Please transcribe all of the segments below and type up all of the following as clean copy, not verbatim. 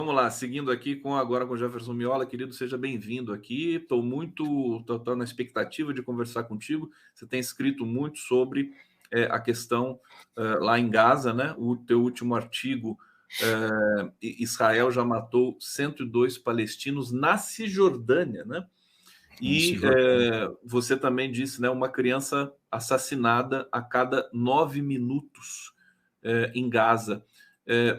Vamos lá, seguindo aqui agora com o Jefferson Miola. Querido, seja bem-vindo aqui. Estou na expectativa de conversar contigo. Você tem escrito muito sobre a questão lá em Gaza, né? O teu último artigo, Israel já matou 102 palestinos na Cisjordânia, né? E você também disse, né, uma criança assassinada a cada 9 minutos em Gaza.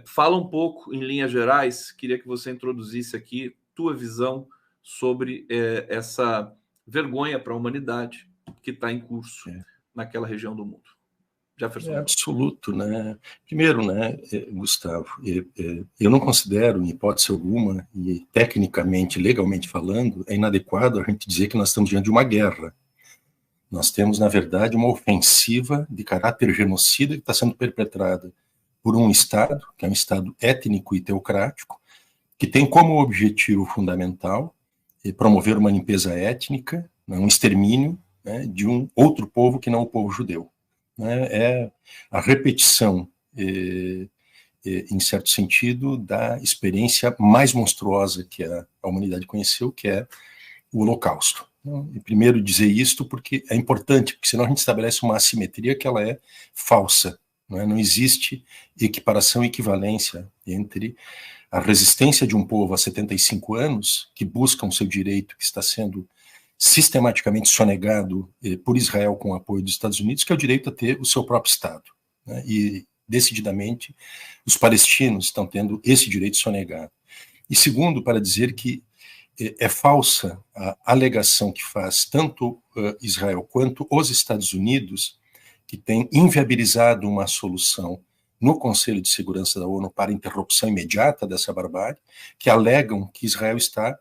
Fala um pouco, em linhas gerais, queria que você introduzisse aqui tua visão sobre essa vergonha para a humanidade que está em curso naquela região do mundo. Jefferson. É absoluto, né? Primeiro, né, Gustavo, eu não considero, em hipótese alguma, e tecnicamente, legalmente falando, é inadequado a gente dizer que nós estamos diante de uma guerra. Nós temos, na verdade, uma ofensiva de caráter genocida que está sendo perpetrada por um Estado, que é um Estado étnico e teocrático, que tem como objetivo fundamental promover uma limpeza étnica, um extermínio, né, de um outro povo que não o povo judeu. É a repetição, em certo sentido, da experiência mais monstruosa que a humanidade conheceu, que é o Holocausto. E primeiro dizer isto porque é importante, porque senão a gente estabelece uma assimetria que ela é falsa. Não existe equiparação e equivalência entre a resistência de um povo há 75 anos, que busca o seu direito, que está sendo sistematicamente sonegado por Israel com o apoio dos Estados Unidos, que é o direito a ter o seu próprio Estado. E, decididamente, os palestinos estão tendo esse direito sonegado. E segundo, para dizer que é falsa a alegação que faz tanto Israel quanto os Estados Unidos, que tem inviabilizado uma solução no Conselho de Segurança da ONU para interrupção imediata dessa barbárie, que alegam que Israel está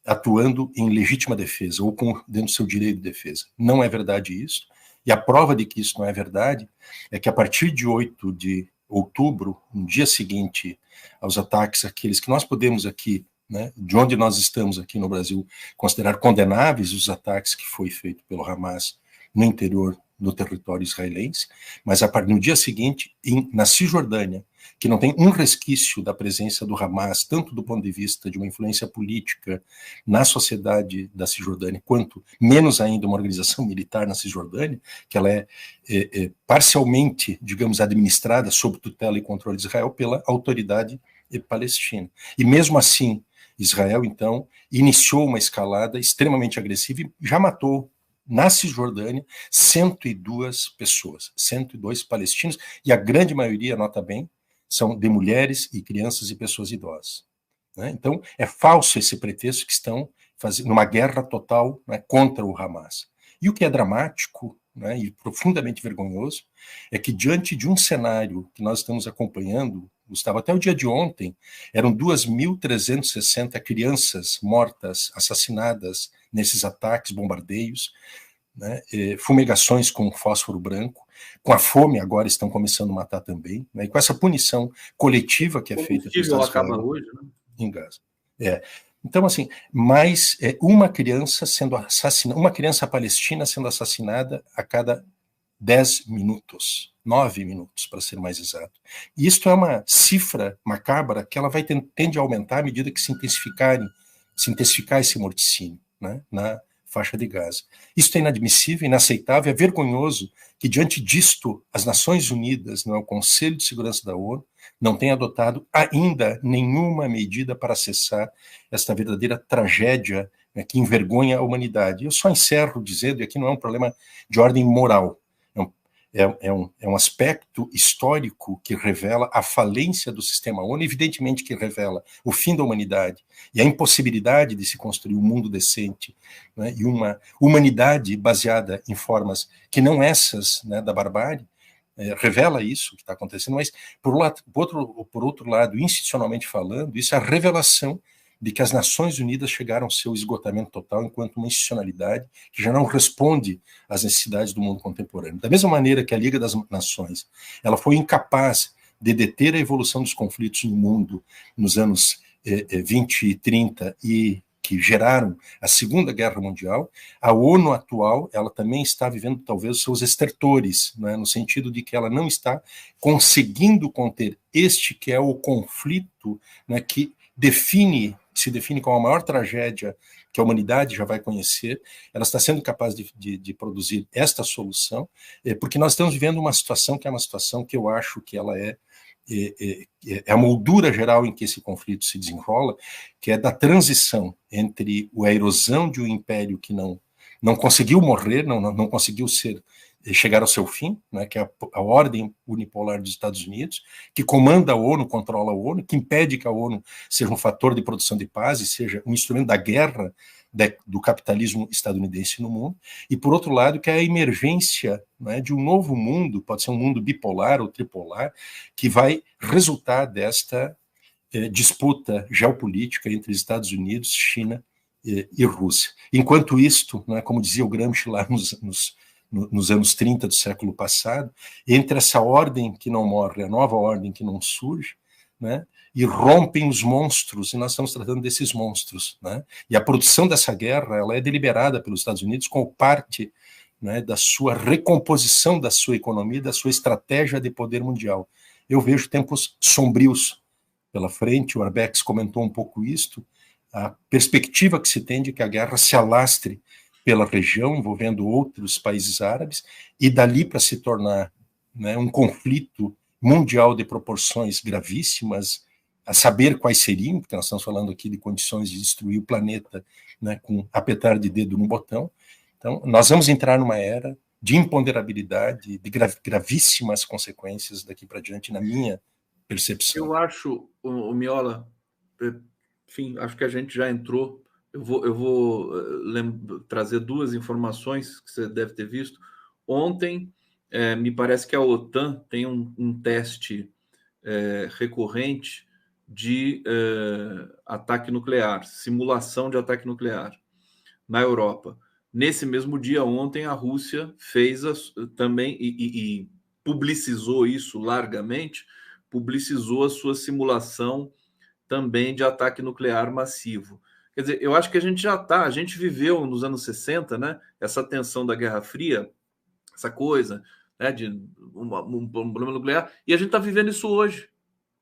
atuando em legítima defesa, ou dentro do seu direito de defesa. Não é verdade isso, e a prova de que isso não é verdade é que a partir de 8 de outubro, no dia seguinte aos ataques, aqueles que nós podemos aqui, né, de onde nós estamos aqui no Brasil, considerar condenáveis os ataques que foi feito pelo Hamas no interior no território israelense, mas no dia seguinte, na Cisjordânia, que não tem um resquício da presença do Hamas, tanto do ponto de vista de uma influência política na sociedade da Cisjordânia, quanto, menos ainda, uma organização militar na Cisjordânia, que ela é parcialmente, digamos, administrada sob tutela e controle de Israel pela autoridade palestina. E mesmo assim, Israel, então, iniciou uma escalada extremamente agressiva e já matou, na Cisjordânia, 102 pessoas, 102 palestinos, e a grande maioria, nota bem, são de mulheres e crianças e pessoas idosas. Então, é falso esse pretexto que estão fazendo uma guerra total, né, contra o Hamas. E o que é dramático, né, e profundamente vergonhoso é que, diante de um cenário que nós estamos acompanhando, Gustavo, até o dia de ontem, eram 2.360 crianças mortas, assassinadas nesses ataques, bombardeios, né, fumigações com fósforo branco, com a fome agora estão começando a matar também, né, e com essa punição coletiva que é feita pelos Estados acaba hoje, né? Em Gaza. Então, assim, mais uma criança sendo assassinada, uma criança palestina sendo assassinada a cada 10 minutos, 9 minutos, para ser mais exato. E isto é uma cifra macabra que ela tende a aumentar à medida que se intensificar esse morticínio, né, na faixa de Gaza. Isso é inadmissível, inaceitável, é vergonhoso que, diante disto, as Nações Unidas, o Conselho de Segurança da ONU, não tenha adotado ainda nenhuma medida para cessar esta verdadeira tragédia, né, que envergonha a humanidade. Eu só encerro dizendo, e aqui não é um problema de ordem moral, é um aspecto histórico que revela a falência do sistema ONU, evidentemente que revela o fim da humanidade e a impossibilidade de se construir um mundo decente, né, e uma humanidade baseada em formas que não essas, né, da barbárie, revela isso que está acontecendo, mas, por outro lado, institucionalmente falando, isso é a revelação de que as Nações Unidas chegaram ao seu esgotamento total enquanto uma institucionalidade que já não responde às necessidades do mundo contemporâneo. Da mesma maneira que a Liga das Nações ela foi incapaz de deter a evolução dos conflitos no mundo nos anos 20 e 30 e que geraram a Segunda Guerra Mundial, a ONU atual ela também está vivendo talvez os seus estertores, né, no sentido de que ela não está conseguindo conter este que é o conflito, né, que se define como a maior tragédia que a humanidade já vai conhecer. Ela está sendo capaz de produzir esta solução, porque nós estamos vivendo uma situação que é uma situação que eu acho que ela é a moldura geral em que esse conflito se desenrola, que é da transição entre a erosão de um império que não conseguiu morrer, não conseguiu chegar ao seu fim, né, que é a ordem unipolar dos Estados Unidos, que comanda a ONU, controla a ONU, que impede que a ONU seja um fator de produção de paz e seja um instrumento da guerra do capitalismo estadunidense no mundo, e por outro lado que é a emergência, né, de um novo mundo, pode ser um mundo bipolar ou tripolar, que vai resultar desta disputa geopolítica entre Estados Unidos, China e Rússia. Enquanto isto, né, como dizia o Gramsci lá nos anos 30 do século passado, entre essa ordem que não morre, a nova ordem que não surge, né, e rompem os monstros, e nós estamos tratando desses monstros, né, e a produção dessa guerra, ela é deliberada pelos Estados Unidos como parte, né, da sua recomposição da sua economia, da sua estratégia de poder mundial. Eu vejo tempos sombrios pela frente, o Arbex comentou um pouco isto, a perspectiva que se tem de que a guerra se alastre pela região, envolvendo outros países árabes, e dali para se tornar, né, um conflito mundial de proporções gravíssimas, a saber quais seriam, porque nós estamos falando aqui de condições de destruir o planeta, né, com apertar de dedo no botão. Então, nós vamos entrar numa era de imponderabilidade, de gravíssimas consequências daqui para diante, na minha percepção. Eu acho, o Miola, enfim, acho que a gente já entrou. Eu vou trazer duas informações que você deve ter visto. Ontem, me parece que a OTAN tem um teste recorrente de ataque nuclear, simulação de ataque nuclear na Europa. Nesse mesmo dia, ontem, a Rússia fez também e publicizou isso largamente, publicizou a sua simulação também de ataque nuclear massivo. Quer dizer, eu acho que a gente viveu nos anos 60, né, essa tensão da Guerra Fria, essa coisa, né, de um problema nuclear, e a gente está vivendo isso hoje,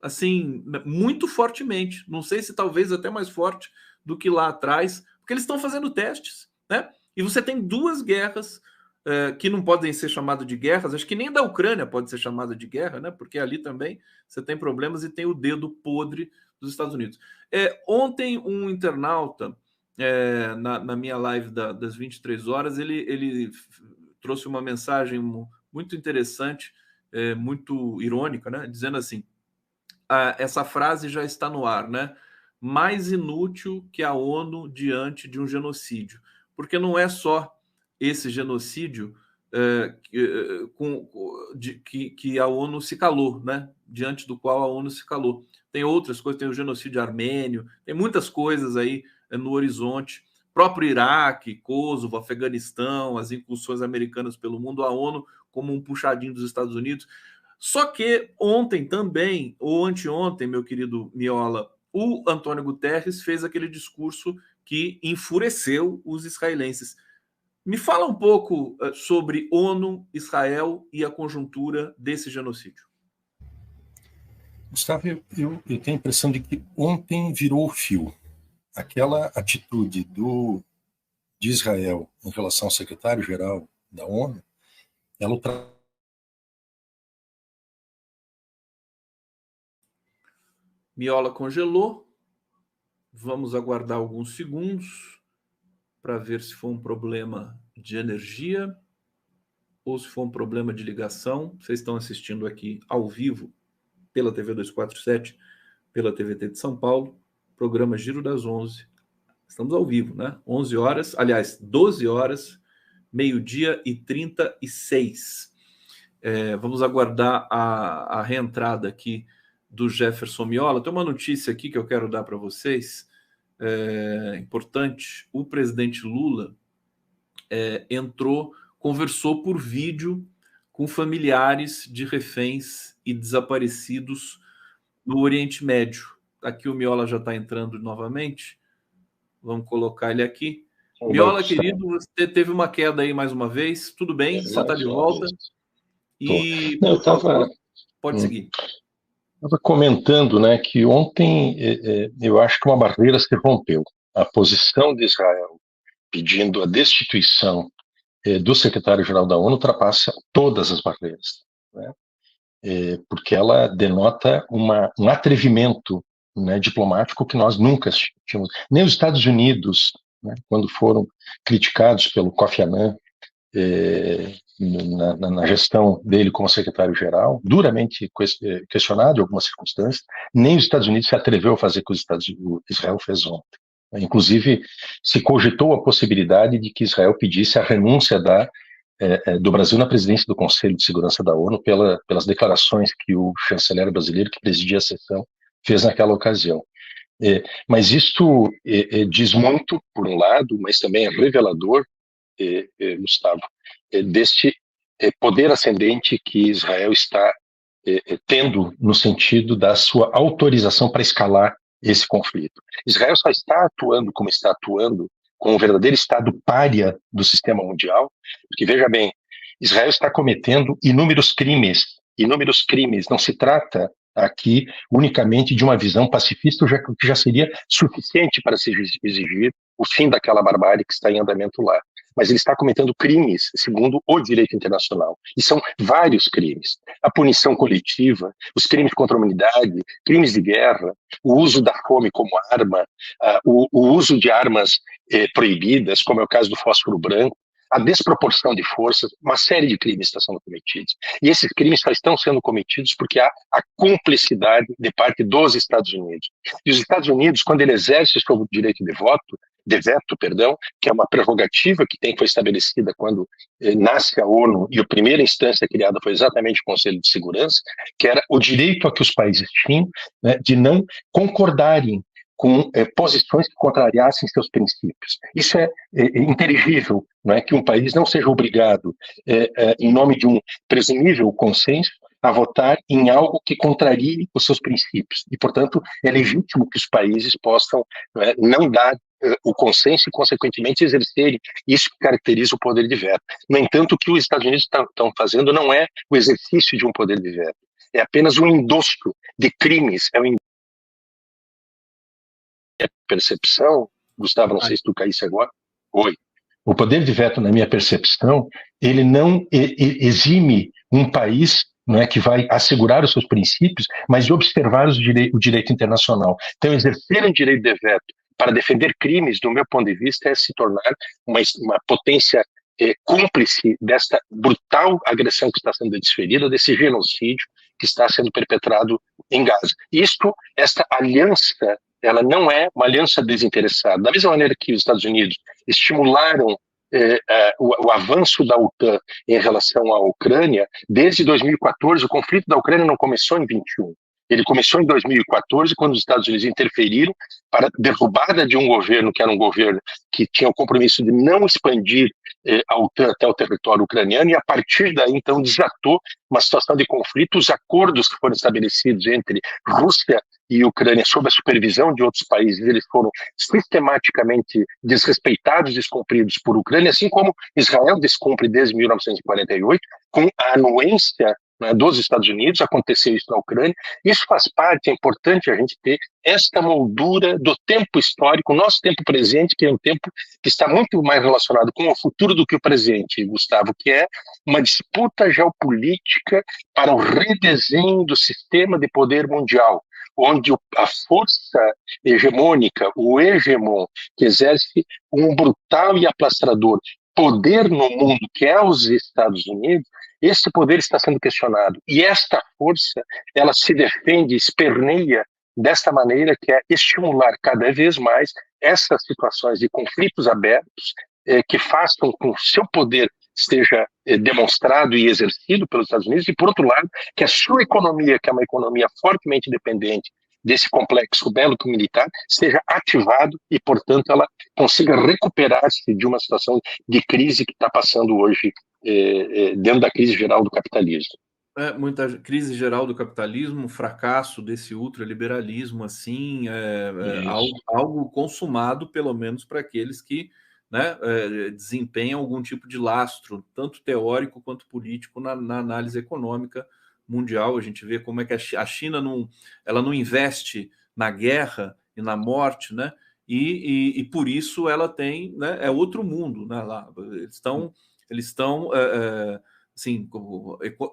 assim, muito fortemente. Não sei se talvez até mais forte do que lá atrás, porque eles estão fazendo testes, né? E você tem duas guerras que não podem ser chamadas de guerras, acho que nem da Ucrânia pode ser chamada de guerra, né? Porque ali também você tem problemas e tem o dedo podre dos Estados Unidos. Ontem, um internauta, na minha live das 23 horas, ele trouxe uma mensagem muito interessante, muito irônica, né? Dizendo assim, essa frase já está no ar, né? Mais inútil que a ONU diante de um genocídio. Porque não é só esse genocídio que a ONU se calou, né? Diante do qual a ONU se calou. Tem outras coisas, tem o genocídio armênio, tem muitas coisas aí no horizonte. Próprio Iraque, Kosovo, Afeganistão, as incursões americanas pelo mundo, a ONU como um puxadinho dos Estados Unidos. Só que ontem também, ou anteontem, meu querido Miola, o Antônio Guterres fez aquele discurso que enfureceu os israelenses. Me fala um pouco sobre ONU, Israel e a conjuntura desse genocídio. Gustavo, eu tenho a impressão de que ontem virou o fio. Aquela atitude de Israel em relação ao secretário-geral da ONU, ela Miola congelou. Vamos aguardar alguns segundos para ver se foi um problema de energia ou se foi um problema de ligação. Vocês estão assistindo aqui ao vivo pela TV 247, pela TVT de São Paulo, programa Giro das 11. Estamos ao vivo, né? 11 horas, aliás, 12 horas, meio-dia e 36. Vamos aguardar a reentrada aqui do Jefferson Miola. Tem uma notícia aqui que eu quero dar para vocês, importante. O presidente Lula conversou por vídeo com familiares de reféns e desaparecidos no Oriente Médio. Aqui o Miola já está entrando novamente. Vamos colocar ele aqui. Miola, querido, você teve uma queda aí mais uma vez. Tudo bem? Você está de volta? E... Não, eu estava... Pode seguir. Estava comentando, né, que ontem eu acho que uma barreira se rompeu. A posição de Israel pedindo a destituição do secretário-geral da ONU ultrapassa todas as barreiras, né? Porque ela denota um atrevimento, né, diplomático que nós nunca tínhamos. Nem os Estados Unidos, né, quando foram criticados pelo Kofi Annan na gestão dele como secretário-geral, duramente questionado em algumas circunstâncias, nem os Estados Unidos se atreveu a fazer o que Israel fez ontem. Inclusive, se cogitou a possibilidade de que Israel pedisse a renúncia do Brasil na presidência do Conselho de Segurança da ONU pelas declarações que o chanceler brasileiro, que presidia a sessão, fez naquela ocasião. Mas isto diz muito, por um lado, mas também é revelador, Gustavo, deste poder ascendente que Israel está tendo no sentido da sua autorização para escalar esse conflito. Israel só está atuando como está atuando, com um verdadeiro estado pária do sistema mundial, porque, veja bem, Israel está cometendo inúmeros crimes. Não se trata aqui unicamente de uma visão pacifista, que já seria suficiente para se exigir o fim daquela barbárie que está em andamento lá. Mas ele está cometendo crimes segundo o direito internacional. E são vários crimes. A punição coletiva, os crimes contra a humanidade, crimes de guerra, o uso da fome como arma, o uso de armas proibidas, como é o caso do fósforo branco, a desproporção de forças, uma série de crimes estão sendo cometidos. E esses crimes só estão sendo cometidos porque há a cumplicidade de parte dos Estados Unidos. E os Estados Unidos, quando ele exerce o seu direito de veto, que é uma prerrogativa que foi estabelecida quando nasce a ONU, e a primeira instância criada foi exatamente o Conselho de Segurança, que era o direito a que os países tinham, né, de não concordarem com posições que contrariassem seus princípios. Isso é inteligível, não é, que um país não seja obrigado, em nome de um presumível consenso, a votar em algo que contrarie os seus princípios. E, portanto, é legítimo que os países possam não dar o consenso e, consequentemente, exercerem isso que caracteriza o poder de veto. No entanto, o que os Estados Unidos estão fazendo não é o exercício de um poder de veto, é apenas um endosso de crimes, percepção, Gustavo, não sei se tu caísse agora. Oi. O poder de veto, na minha percepção, ele não exime um país, não é, que vai assegurar os seus princípios, mas de observar o direito internacional. Então, exercer um direito de veto para defender crimes, do meu ponto de vista, é se tornar uma potência cúmplice desta brutal agressão que está sendo desferida, desse genocídio que está sendo perpetrado em Gaza. Esta aliança, ela não é uma aliança desinteressada. Da mesma maneira que os Estados Unidos estimularam o avanço da OTAN em relação à Ucrânia, desde 2014, o conflito da Ucrânia não começou em 21. Ele começou em 2014, quando os Estados Unidos interferiram para a derrubada de um governo, que era um governo que tinha o compromisso de não expandir a OTAN até o território ucraniano, e a partir daí, então, desatou uma situação de conflito. Os acordos que foram estabelecidos entre Rússia e Ucrânia, sob a supervisão de outros países, eles foram sistematicamente desrespeitados, descumpridos por Ucrânia, assim como Israel descumpre desde 1948, com a anuência dos Estados Unidos. Aconteceu isso na Ucrânia. Isso faz parte, é importante a gente ter esta moldura do tempo histórico, o nosso tempo presente, que é um tempo que está muito mais relacionado com o futuro do que o presente, Gustavo, que é uma disputa geopolítica para o redesenho do sistema de poder mundial, onde a força hegemônica, o hegemon, que exerce um brutal e aplastrador poder no mundo, que é os Estados Unidos, esse poder está sendo questionado. E esta força, ela se defende, esperneia desta maneira, que é estimular cada vez mais essas situações de conflitos abertos, que façam com que o seu poder esteja demonstrado e exercido pelos Estados Unidos, e, por outro lado, que a sua economia, que é uma economia fortemente dependente desse complexo bélico-militar, seja ativado e, portanto, ela consiga recuperar-se de uma situação de crise que está passando hoje dentro da crise geral do capitalismo. Muita crise geral do capitalismo, fracasso desse ultraliberalismo, assim, algo consumado, pelo menos para aqueles que, né, desempenham algum tipo de lastro, tanto teórico quanto político, na análise econômica mundial. A gente vê como é que a China ela não investe na guerra e na morte, né? E por isso ela tem, né, é outro mundo, né, lá. Eles estão assim,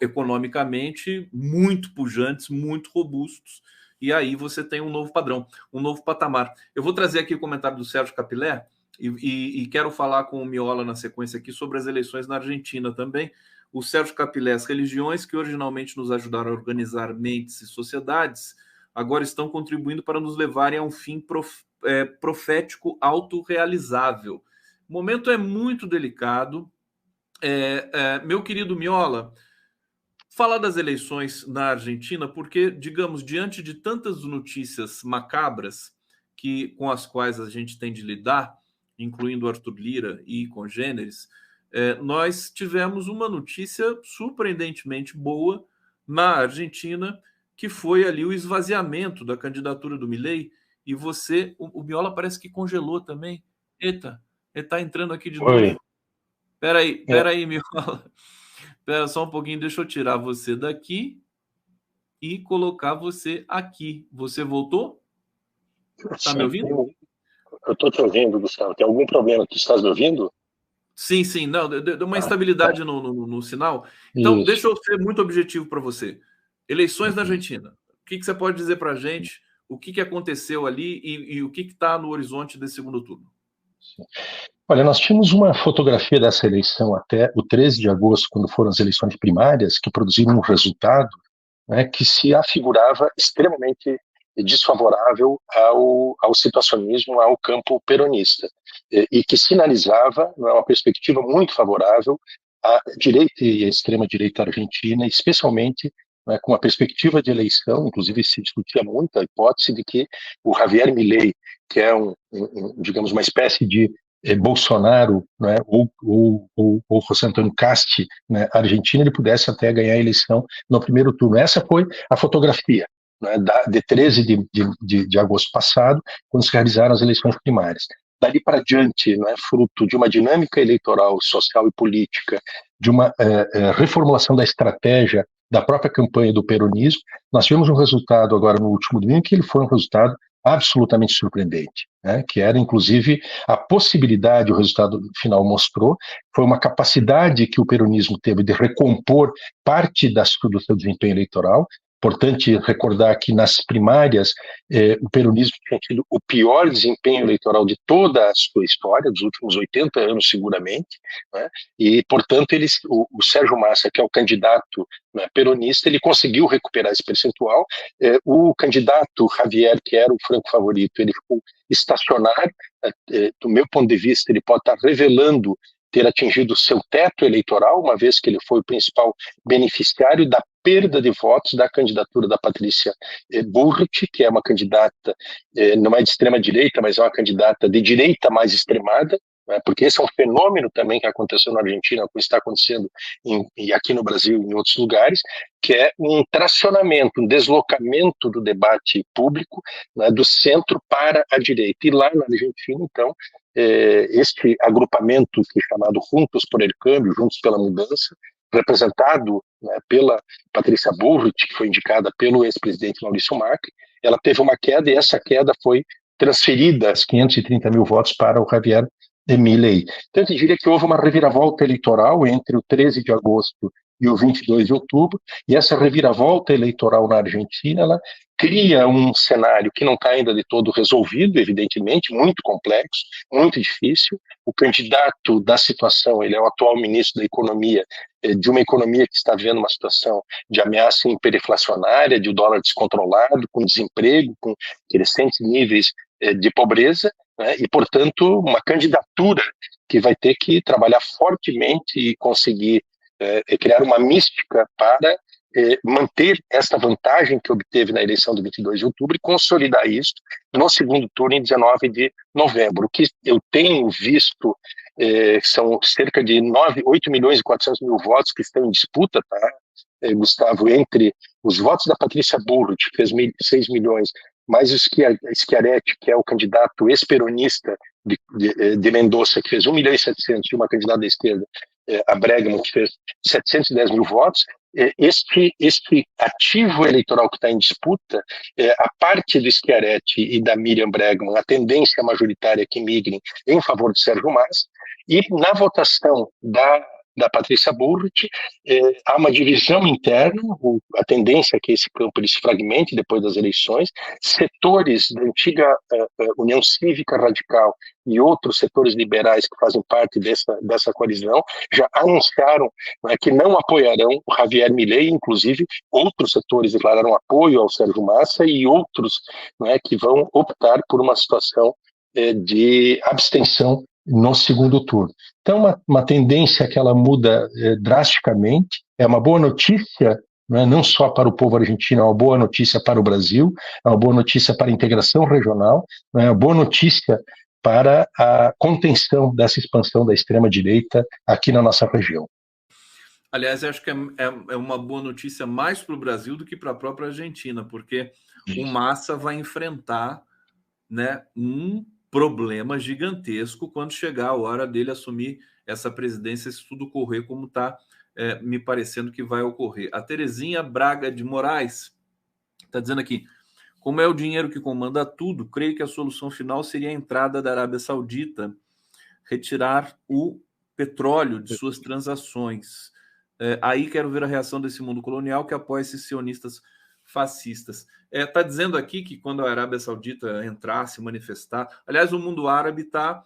economicamente muito pujantes, muito robustos, e aí você tem um novo padrão, um novo patamar. Eu vou trazer aqui o comentário do Sérgio Capilé e quero falar com o Miola na sequência aqui sobre as eleições na Argentina também. O Sérgio Capilé: as religiões que originalmente nos ajudaram a organizar mentes e sociedades agora estão contribuindo para nos levarem a um fim profético autorrealizável. O momento é muito delicado. Meu querido Miola, falar das eleições na Argentina, porque, digamos, diante de tantas notícias macabras com as quais a gente tem de lidar, incluindo Arthur Lira e congêneres, nós tivemos uma notícia surpreendentemente boa na Argentina, que foi ali o esvaziamento da candidatura do Milei, e o Miola parece que congelou também. Eita, ele está entrando aqui de novo. Peraí, Miola. Espera só um pouquinho, deixa eu tirar você daqui e colocar você aqui. Você voltou? Está me ouvindo? Eu estou te ouvindo, Gustavo. Tem algum problema? Tu estás me ouvindo? Sim. Não, deu uma instabilidade no sinal. Então, isso. Deixa eu ser muito objetivo para você. Eleições na Argentina. O que você pode dizer para a gente? O que aconteceu ali e o que está no horizonte desse segundo turno? Olha, nós tínhamos uma fotografia dessa eleição até o 13 de agosto, quando foram as eleições primárias, que produziram um resultado, né, que se afigurava extremamente desfavorável ao situacionismo, ao campo peronista, e que sinalizava uma perspectiva muito favorável à direita e à extrema-direita argentina, especialmente, né, com a perspectiva de eleição. Inclusive se discutia muito a hipótese de que o Javier Milei, que é digamos, uma espécie de Bolsonaro, né, ou José Antônio Casti, né, Argentina, ele pudesse até ganhar a eleição no primeiro turno. Essa foi a fotografia, né, de 13 de agosto passado, quando se realizaram as eleições primárias. Dali para diante, né, fruto de uma dinâmica eleitoral, social e política, de uma reformulação da estratégia da própria campanha do peronismo, nós tivemos um resultado agora no último domingo, que ele foi um resultado absolutamente surpreendente, né? Que era, inclusive, a possibilidade, o resultado final mostrou, foi uma capacidade que o peronismo teve de recompor parte do seu desempenho eleitoral. Importante recordar que nas primárias o peronismo tinha tido o pior desempenho eleitoral de toda a sua história, dos últimos 80 anos seguramente, né? E, portanto, o Sérgio Massa, que é o candidato, né, peronista, ele conseguiu recuperar esse percentual. O candidato Javier, que era o franco favorito, ele ficou estacionário. Do meu ponto de vista, ele pode estar revelando ter atingido o seu teto eleitoral, uma vez que ele foi o principal beneficiário da perda de votos da candidatura da Patrícia Bullrich, que é uma candidata, não é de extrema-direita, mas é uma candidata de direita mais extremada, né, porque esse é um fenômeno também que aconteceu na Argentina, que está acontecendo e aqui no Brasil e em outros lugares, que é um tracionamento, um deslocamento do debate público, né, do centro para a direita. E lá na Argentina, então, este agrupamento que é chamado Juntos por el Cambio, Juntos pela Mudança, representado, né, pela Patrícia Bullrich, que foi indicada pelo ex-presidente Maurício Macri, ela teve uma queda e essa queda foi transferida, as 530 mil votos, para o Javier Milei. Então, eu diria que houve uma reviravolta eleitoral entre o 13 de agosto e o 22 de outubro, e essa reviravolta eleitoral na Argentina, ela cria um cenário que não está ainda de todo resolvido, evidentemente, muito complexo, muito difícil. O candidato da situação, ele é o atual ministro da Economia, de uma economia que está vivendo uma situação de ameaça hiperinflacionária, de dólar descontrolado, com desemprego, com crescentes níveis de pobreza, né? E, portanto, uma candidatura que vai ter que trabalhar fortemente e conseguir criar uma mística para manter essa vantagem que obteve na eleição de 22 de outubro e consolidar isso no segundo turno em 19 de novembro. O que eu tenho visto são cerca de 8 milhões e 400 mil votos que estão em disputa, tá, Gustavo, entre os votos da Patrícia Bullrich, que fez 6 milhões, mais o Schiaretti, que é o candidato ex-peronista de Mendoza, que fez 1 milhão e 700, e uma candidata da esquerda, a Bregman, que fez 710 mil votos, este ativo eleitoral que está em disputa, a parte do Schiaretti e da Miriam Bregman, a tendência majoritária que migrem em favor de Sérgio Massa, e na votação da Patrícia Bullrich, há uma divisão interna, a tendência é que esse campo ele se fragmente depois das eleições, setores da antiga União Cívica Radical e outros setores liberais que fazem parte dessa coalizão já anunciaram, né, que não apoiarão o Javier Milei, inclusive outros setores declararam apoio ao Sérgio Massa e outros, né, que vão optar por uma situação de abstenção no segundo turno. Então, uma tendência que ela muda drasticamente, é uma boa notícia, não só para o povo argentino, é uma boa notícia para o Brasil, é uma boa notícia para a integração regional, é uma boa notícia para a contenção dessa expansão da extrema-direita aqui na nossa região. Aliás, eu acho que é uma boa notícia mais para o Brasil do que para a própria Argentina, porque o Massa vai enfrentar, né, um problema gigantesco quando chegar a hora dele assumir essa presidência, se tudo correr como está me parecendo que vai ocorrer. A Terezinha Braga de Moraes está dizendo aqui: como é o dinheiro que comanda tudo, creio que a solução final seria a entrada da Arábia Saudita, retirar o petróleo de suas transações. Aí quero ver a reação desse mundo colonial que apoia esses sionistas fascistas. Está dizendo aqui que quando a Arábia Saudita entrar, se manifestar, aliás, o mundo árabe está,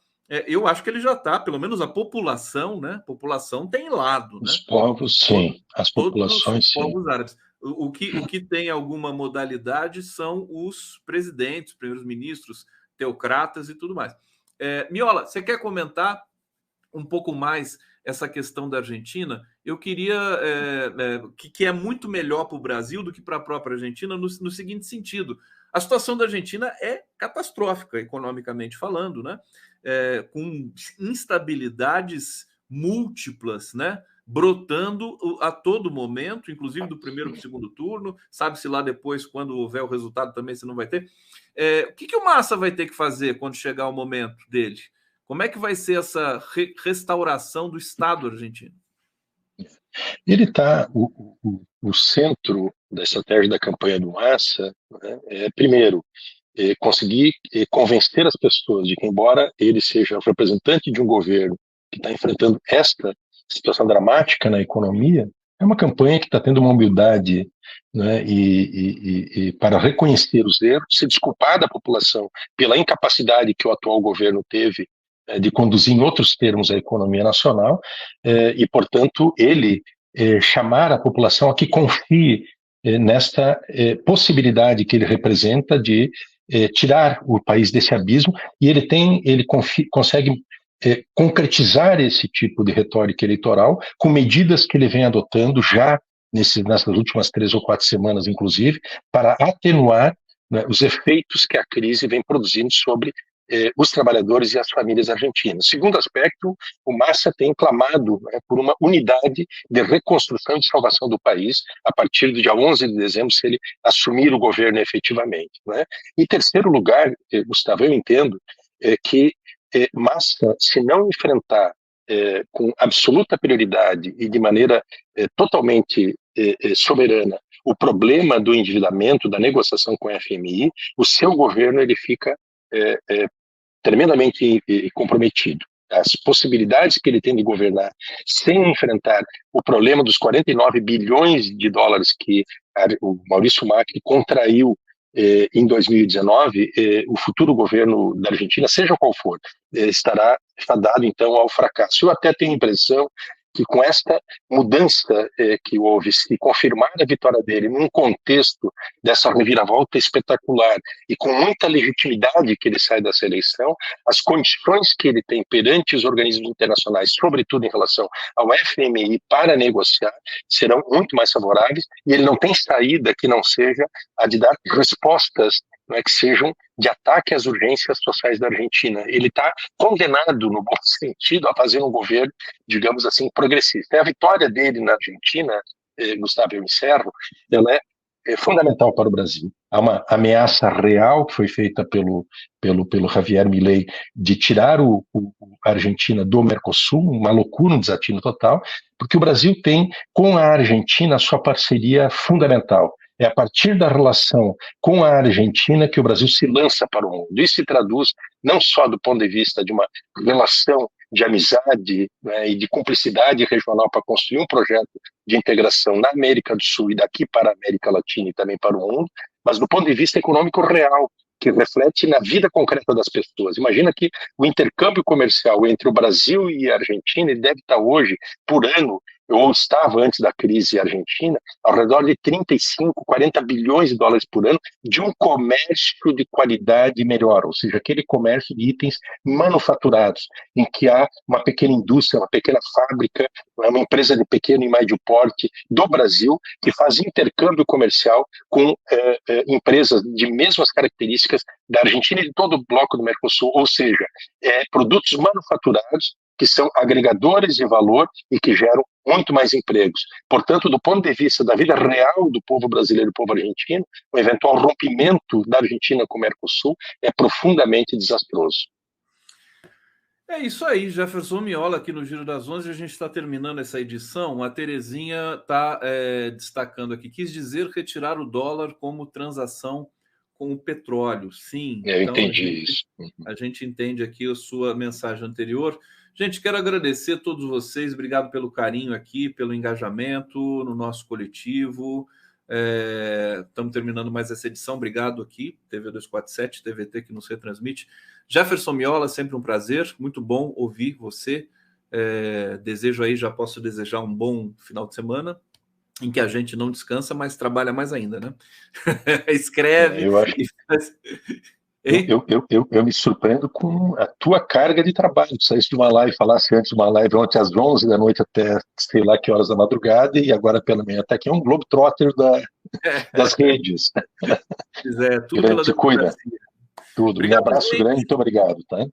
eu acho que ele já está, pelo menos a população, né? A população tem lado, né? Os povos, sim. As populações, sim. Todos os povos árabes. O que tem alguma modalidade são os presidentes, primeiros-ministros, teocratas e tudo mais. Miola, você quer comentar um pouco mais essa questão da Argentina? Eu queria que é muito melhor para o Brasil do que para a própria Argentina no seguinte sentido: a situação da Argentina é catastrófica, economicamente falando, né? Com instabilidades múltiplas, né? Brotando a todo momento, inclusive do primeiro para o segundo turno, sabe-se lá depois, quando houver o resultado também, se não vai ter. O que o Massa vai ter que fazer quando chegar o momento dele? Como é que vai ser essa restauração do Estado argentino? Ele está, o centro da estratégia da campanha do Massa, né, primeiro, conseguir convencer as pessoas de que, embora ele seja o representante de um governo que está enfrentando esta situação dramática na economia, é uma campanha que está tendo uma humildade, né, e para reconhecer os erros, se desculpar da população pela incapacidade que o atual governo teve de conduzir em outros termos a economia nacional, e, portanto, ele chamar a população a que confie nesta possibilidade que ele representa de tirar o país desse abismo, e ele consegue concretizar esse tipo de retórica eleitoral com medidas que ele vem adotando já nessas últimas 3 ou 4 semanas, inclusive, para atenuar, né, os efeitos que a crise vem produzindo sobre os trabalhadores e as famílias argentinas. Segundo aspecto, o Massa tem clamado, né, por uma unidade de reconstrução e de salvação do país a partir do dia 11 de dezembro, se ele assumir o governo efetivamente, né? Em terceiro lugar, Gustavo, eu entendo que Massa, se não enfrentar com absoluta prioridade e de maneira totalmente soberana o problema do endividamento, da negociação com a FMI, o seu governo ele fica tremendamente comprometido. As possibilidades que ele tem de governar sem enfrentar o problema dos 49 bilhões de dólares que o Maurício Macri contraiu em 2019, o futuro governo da Argentina, seja qual for, está dado então ao fracasso. Eu até tenho a impressão que com esta mudança que houve, se confirmar a vitória dele num contexto dessa reviravolta espetacular e com muita legitimidade que ele sai dessa eleição, as condições que ele tem perante os organismos internacionais, sobretudo em relação ao FMI, para negociar, serão muito mais favoráveis, e ele não tem saída que não seja a de dar respostas, não é, que sejam de ataque às urgências sociais da Argentina. Ele está condenado, no bom sentido, a fazer um governo, digamos assim, progressista. E a vitória dele na Argentina, Gustavo, eu encerro, ela é fundamental para o Brasil. Há uma ameaça real que foi feita pelo Javier Milei de tirar a Argentina do Mercosul, uma loucura, um desatino total, porque o Brasil tem com a Argentina a sua parceria fundamental. É a partir da relação com a Argentina que o Brasil se lança para o mundo. Isso se traduz não só do ponto de vista de uma relação de amizade, né, e de cumplicidade regional para construir um projeto de integração na América do Sul e daqui para a América Latina e também para o mundo, mas do ponto de vista econômico real, que reflete na vida concreta das pessoas. Imagina que o intercâmbio comercial entre o Brasil e a Argentina deve estar hoje, por ano, ou estava antes da crise argentina, ao redor de 35, 40 bilhões de dólares por ano de um comércio de qualidade melhor, ou seja, aquele comércio de itens manufaturados, em que há uma pequena indústria, uma pequena fábrica, uma empresa de pequeno e médio porte do Brasil que faz intercâmbio comercial com empresas de mesmas características da Argentina e de todo o bloco do Mercosul, ou seja, produtos manufaturados que são agregadores de valor e que geram muito mais empregos. Portanto, do ponto de vista da vida real do povo brasileiro e do povo argentino, o eventual rompimento da Argentina com o Mercosul é profundamente desastroso. É isso aí, Jefferson Miola aqui no Giro das 11, a gente está terminando essa edição, a Terezinha está destacando aqui, quis dizer retirar o dólar como transação com o petróleo, sim. Eu entendi isso. A gente entende aqui a sua mensagem anterior. Gente, quero agradecer a todos vocês, obrigado pelo carinho aqui, pelo engajamento no nosso coletivo. Estamos terminando mais essa edição, obrigado aqui, TV 247, TVT que nos retransmite. Jefferson Miola, sempre um prazer, muito bom ouvir você. Desejo aí, já posso desejar um bom final de semana, em que a gente não descansa, mas trabalha mais ainda, né? Escreve. Eu acho que... Eu me surpreendo com a tua carga de trabalho. Saísse de uma live, falasse antes de uma live ontem às 11 da noite até sei lá que horas da madrugada e agora pela manhã até aqui é um globetrotter das redes. Tudo pela se cuida. Tudo. Um abraço grande, muito obrigado. Tá?